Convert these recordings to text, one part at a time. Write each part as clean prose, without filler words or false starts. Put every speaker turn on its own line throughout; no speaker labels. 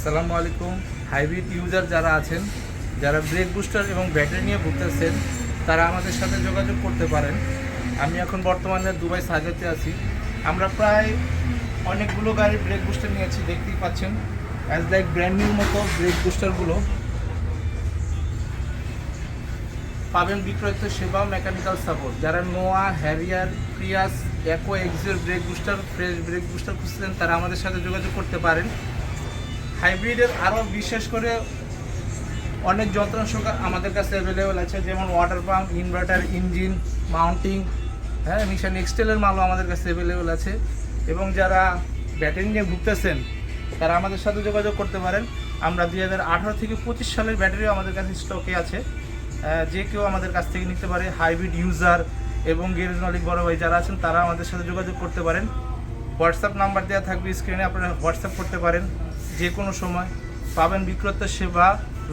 আসসালামু আলাইকুম। Hybrid user যারা আছেন, যারা ব্রেক বুস্টার এবং ব্যাটারি নিয়ে ভুগতেছেন, তারা আমাদের সাথে যোগাযোগ করতে পারেন। আমি এখন বর্তমানে দুবাই সাজেতে আছি। আমরা প্রায় অনেকগুলো গাড়ির ব্রেক বুস্টার নিয়েছি, দেখতেই পাচ্ছেন। অ্যাজ লাইক ব্র্যান্ড নিউর মতো ব্রেক বুস্টারগুলো পাবেন বিক্রয়িত সেবা মেকানিক্যাল সাপোর্ট। যারা নোয়া, হ্যারিয়ার, প্রিয়াস, অ্যাকোয়া এক্সের brake booster, fresh brake booster খুঁজছেন, তারা আমাদের সাথে যোগাযোগ করতে পারেন। হাইব্রিডের আরও বিশেষ করে অনেক যন্ত্রাংশ আমাদের কাছে অ্যাভেলেবেল আছে, যেমন water pump, inverter, engine, mounting, Nissan এক্সটেলের মালও আমাদের কাছে অ্যাভেলেবেল আছে। এবং যারা ব্যাটারি নিয়ে ভুগতেছেন, তারা আমাদের সাথে যোগাযোগ করতে পারেন। আমরা 2018 থেকে 25 সালের ব্যাটারিও আমাদের কাছে স্টকে আছে, যে কেউ আমাদের কাছ থেকে নিতে পারে। হাইব্রিড ইউজার এবং গ্যারেজ মালিক বড় ভাই যারা আছেন, তারা আমাদের সাথে যোগাযোগ করতে পারেন। হোয়াটসঅ্যাপ নাম্বার দেওয়া থাকবে স্ক্রিনে, আপনারা হোয়াটসঅ্যাপ করতে পারেন। যে কোনো সময় পাবেন বিক্রেতা সেবা,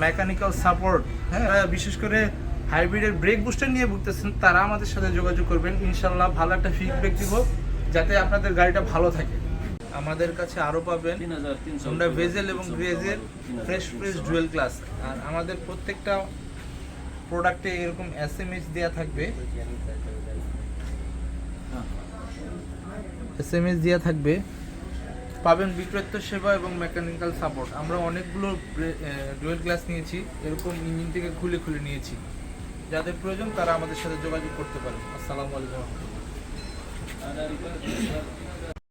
মেকানিক্যাল সাপোর্ট। বিশেষ করে হাইব্রিডের ব্রেক বুস্টার নিয়ে ভুগতেছেন, তারা আমাদের সাথে যোগাযোগ করবেন। ইনশাল্লাহ ভালো একটা ফিডব্যাক দিব, যাতে আপনাদের গাড়িটা ভালো থাকে। আমাদের কাছে আরও পাবেন হোন্ডা ভেজেল এবং গ্রেজের ফ্রেশ ডুয়েল ক্লাস। আর আমাদের প্রত্যেকটা প্রোডাক্টে এরকম SMS দেওয়া থাকবে, SMS দেওয়া থাকবে। পাবেন বিক্রেতা সেবা এবং মেকানিক্যাল সাপোর্ট। আমরা অনেকগুলো ডুয়েল ক্লাস নিয়েছি, এরকম ইঞ্জিন থেকে খুলে খুলে নিয়েছি। যাদের প্রয়োজন তারা আমাদের সাথে যোগাযোগ করতে পারেন। আসসালামু আলাইকুম।